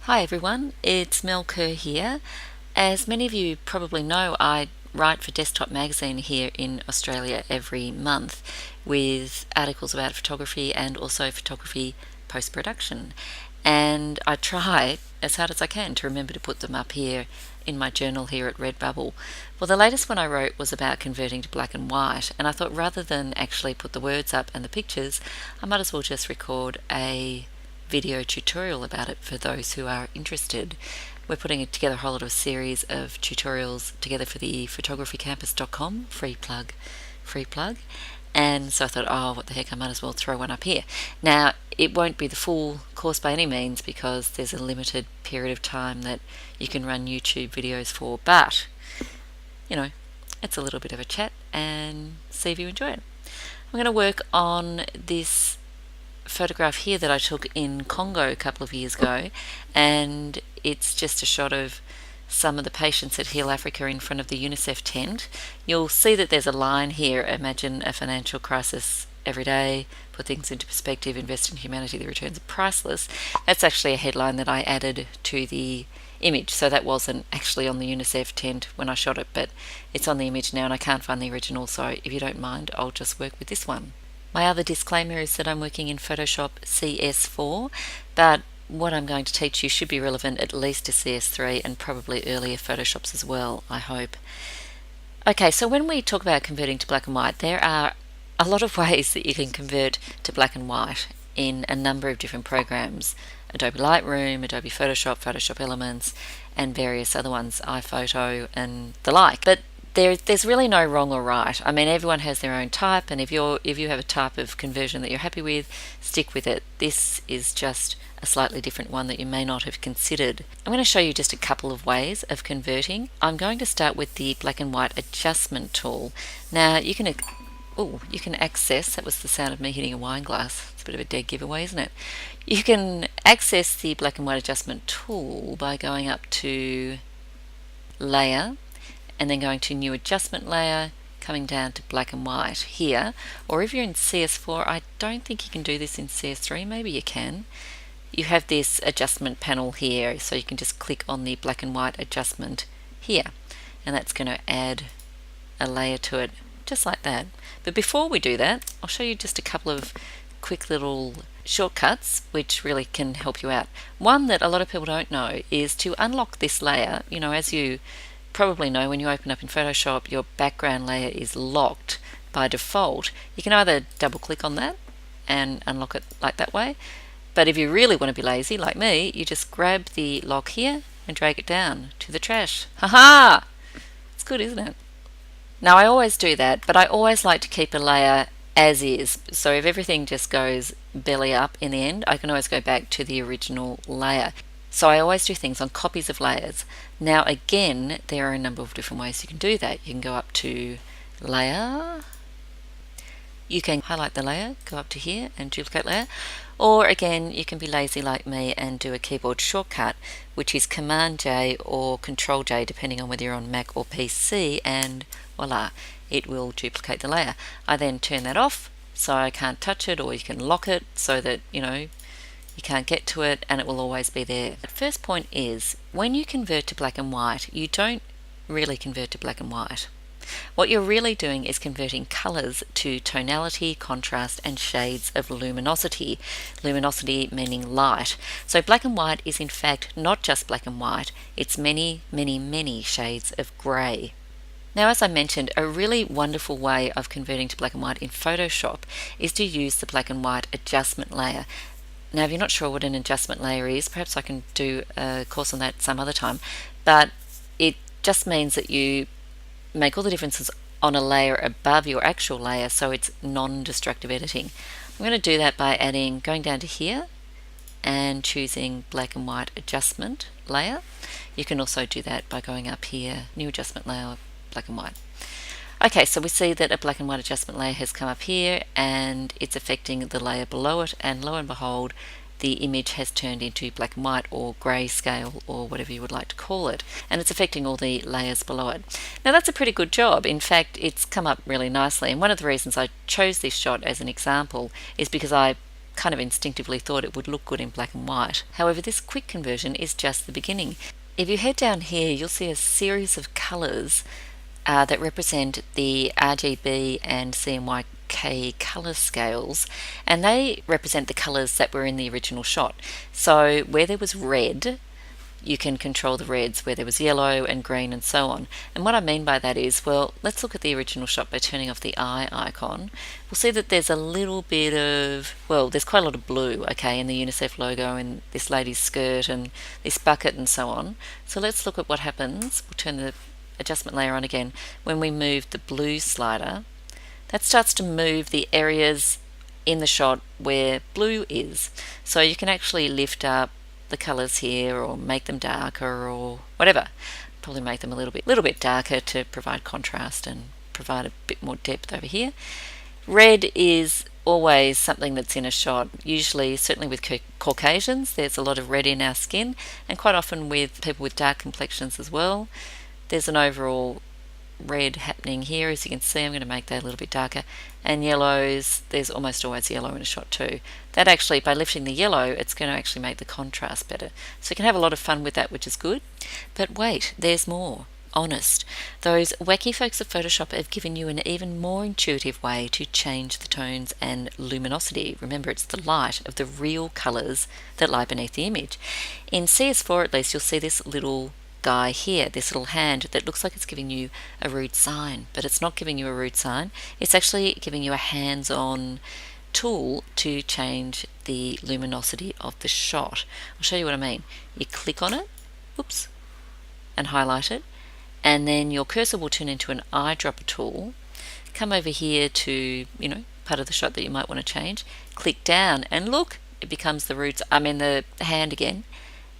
Hi everyone, it's Mel Kerr here. As many of you probably know, I write for Desktop Magazine here in Australia every month with articles about photography and also photography post-production. And I try as hard as I can to remember to put them up here in my journal here at Redbubble. Well, the latest one I wrote was about converting to black and white, and I thought rather than actually put the words up and the pictures, I might as well just record a video tutorial about it for those who are interested. We're putting together a whole lot of series of tutorials together for the photographycampus.com, free plug. And so I thought, oh, what the heck, I might as well throw one up here. Now, it won't be the full course by any means because there's a limited period of time that you can run YouTube videos for, but, you know, it's a little bit of a chat and see if you enjoy it. I'm going to work on this photograph here that I took in Congo a couple of years ago, and it's just a shot of some of the patients at Heal Africa in front of the UNICEF tent. You'll see that there's a line here: imagine a financial crisis every day, put things into perspective, invest in humanity, the returns are priceless. That's actually a headline that I added to the image, so that wasn't actually on the UNICEF tent when I shot it, but it's on the image now and I can't find the original, so if you don't mind, I'll just work with this one. My other disclaimer is that I'm working in Photoshop CS4, but what I'm going to teach you should be relevant at least to CS3 and probably earlier Photoshops as well, I hope. Okay, so when we talk about converting to black and white, there are a lot of ways that you can convert to black and white in a number of different programs: Adobe Lightroom, Adobe Photoshop, Photoshop Elements, and various other ones, iPhoto and the like. But there's really no wrong or right. I mean, everyone has their own type, and if you have a type of conversion that you're happy with, stick with it. This is just a slightly different one that you may not have considered. I'm going to show you just a couple of ways of converting. I'm going to start with the black and white adjustment tool. Now you can access, that was the sound of me hitting a wine glass. It's a bit of a dead giveaway, isn't it? You can access the black and white adjustment tool by going up to Layer, and then going to New Adjustment Layer, coming down to black and white here. Or if you're in CS4, I don't think you can do this in CS3, maybe you can. You have this adjustment panel here, so you can just click on the black and white adjustment here, and that's going to add a layer to it, just like that. But before we do that, I'll show you just a couple of quick little shortcuts which really can help you out. One that a lot of people don't know is to unlock this layer. You know, as you probably know, when you open up in Photoshop, your background layer is locked by default. You can either double click on that and unlock it like that way, but if you really want to be lazy like me, you just grab the lock here and drag it down to the trash. Haha! It's good, isn't it? Now I always do that, but I always like to keep a layer as is, so if everything just goes belly up in the end, I can always go back to the original layer. So I always do things on copies of layers. Now again, there are a number of different ways you can do that. You can go up to Layer, you can highlight the layer, go up to here and duplicate layer, or again you can be lazy like me and do a keyboard shortcut, which is Command J or Control J depending on whether you're on Mac or PC, and voila, it will duplicate the layer. I then turn that off so I can't touch it, or you can lock it so that you can't get to it and it will always be there. The first point is, when you convert to black and white, you don't really convert to black and white. What you're really doing is converting colors to tonality, contrast, and shades of luminosity. Luminosity meaning light. So black and white is in fact not just black and white, it's many, many, many shades of grey. Now, as I mentioned, a really wonderful way of converting to black and white in Photoshop is to use the black and white adjustment layer. Now, if you're not sure what an adjustment layer is, perhaps I can do a course on that some other time, but it just means that you make all the differences on a layer above your actual layer, so it's non-destructive editing. I'm going to do that by going down to here and choosing black and white adjustment layer. You can also do that by going up here, New Adjustment Layer, black and white. Okay, so we see that a black and white adjustment layer has come up here and it's affecting the layer below it, and lo and behold, the image has turned into black and white or grayscale or whatever you would like to call it, and it's affecting all the layers below it. Now that's a pretty good job. In fact, it's come up really nicely, and one of the reasons I chose this shot as an example is because I kind of instinctively thought it would look good in black and white. However, this quick conversion is just the beginning. If you head down here, you'll see a series of colours that represent the RGB and CMYK colour scales, and they represent the colours that were in the original shot. So where there was red, you can control the reds, where there was yellow and green and so on. And what I mean by that is, well, let's look at the original shot by turning off the eye icon. We'll see that there's a little bit of, well, there's quite a lot of blue, okay, in the UNICEF logo and this lady's skirt and this bucket and so on. So let's look at what happens. We'll turn the adjustment layer on again. When we move the blue slider, that starts to move the areas in the shot where blue is. So you can actually lift up the colours here or make them darker or whatever. Probably make them a little bit darker to provide contrast and provide a bit more depth over here. Red is always something that's in a shot, usually, certainly with Caucasians, there's a lot of red in our skin, and quite often with people with dark complexions as well. There's an overall red happening here. As you can see, I'm going to make that a little bit darker. And yellows, there's almost always yellow in a shot too. That actually, by lifting the yellow, it's going to actually make the contrast better. So you can have a lot of fun with that, which is good. But wait, there's more. Honest. Those wacky folks of Photoshop have given you an even more intuitive way to change the tones and luminosity. Remember, it's the light of the real colours that lie beneath the image. In CS4 at least, you'll see this little guy here, this little hand that looks like it's giving you a rude sign, but it's not giving you a rude sign. It's actually giving you a hands-on tool to change the luminosity of the shot. I'll show you what I mean. You click on it, oops, and highlight it, and then your cursor will turn into an eyedropper tool. Come over here to, part of the shot that you might want to change. Click down and look, it becomes the hand again,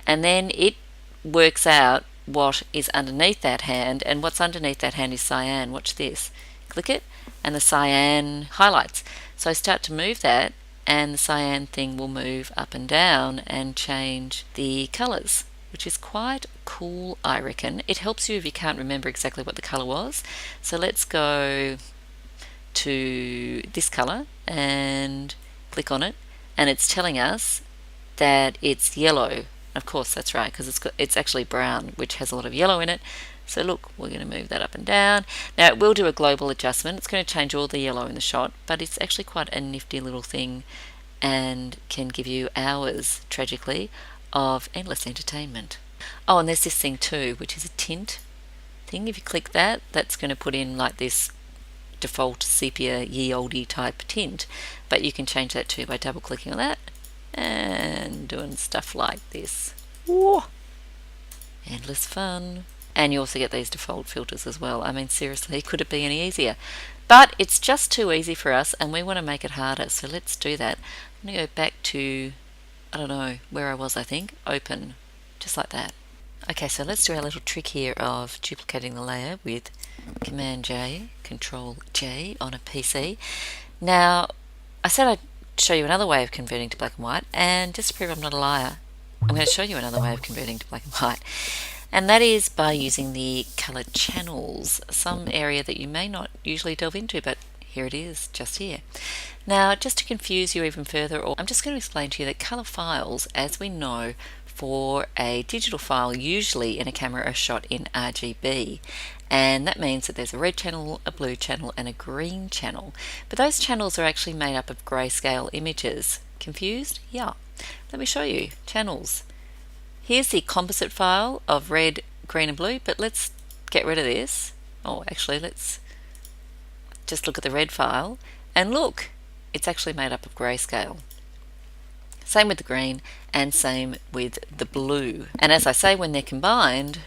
and then it works out what is underneath that hand, and what's underneath that hand is cyan. Watch this. Click it and the cyan highlights. So I start to move that and the cyan thing will move up and down and change the colours, which is quite cool, I reckon. It helps you if you can't remember exactly what the colour was. So let's go to this colour and click on it, and it's telling us that it's yellow. Of course, that's right, because it's actually brown, which has a lot of yellow in it. So look, we're going to move that up and down. Now it will do a global adjustment. It's going to change all the yellow in the shot, but it's actually quite a nifty little thing and can give you hours, tragically, of endless entertainment. Oh, and there's this thing too, which is a tint thing. If you click that, that's going to put in like this default sepia ye olde type tint, but you can change that too by double clicking on that and doing stuff like this. Whoa. Endless fun. And you also get these default filters as well. I mean, seriously, could it be any easier? But it's just too easy for us and we want to make it harder, so let's do that. I'm going to go back to, I don't know where I was, I think. Open, just like that. Okay, so let's do our little trick here of duplicating the layer with Command J, Control J on a PC. Now, I said I'd show you another way of converting to black and white, and just to prove I'm not a liar, I'm going to show you another way of converting to black and white, and that is by using the color channels, some area that you may not usually delve into, but here it is, just here. Now, just to confuse you even further, I'm just going to explain to you that color files, as we know, for a digital file usually in a camera are shot in RGB, and that means that there's a red channel, a blue channel and a green channel, but those channels are actually made up of grayscale images. Confused? Yeah. Let me show you. Channels. Here's the composite file of red, green and blue, but let's get rid of this. Oh, actually let's just look at the red file and look, it's actually made up of grayscale. Same with the green and same with the blue. And as I say, when they're combined,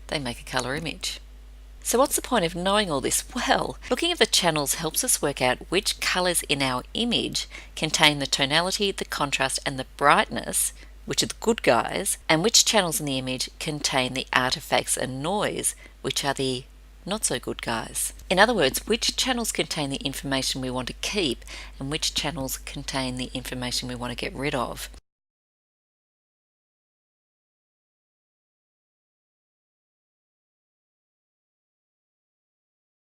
they make a colour image. So what's the point of knowing all this? Well, looking at the channels helps us work out which colours in our image contain the tonality, the contrast and the brightness, which are the good guys, and which channels in the image contain the artifacts and noise, which are the not so good guys. In other words, which channels contain the information we want to keep and which channels contain the information we want to get rid of.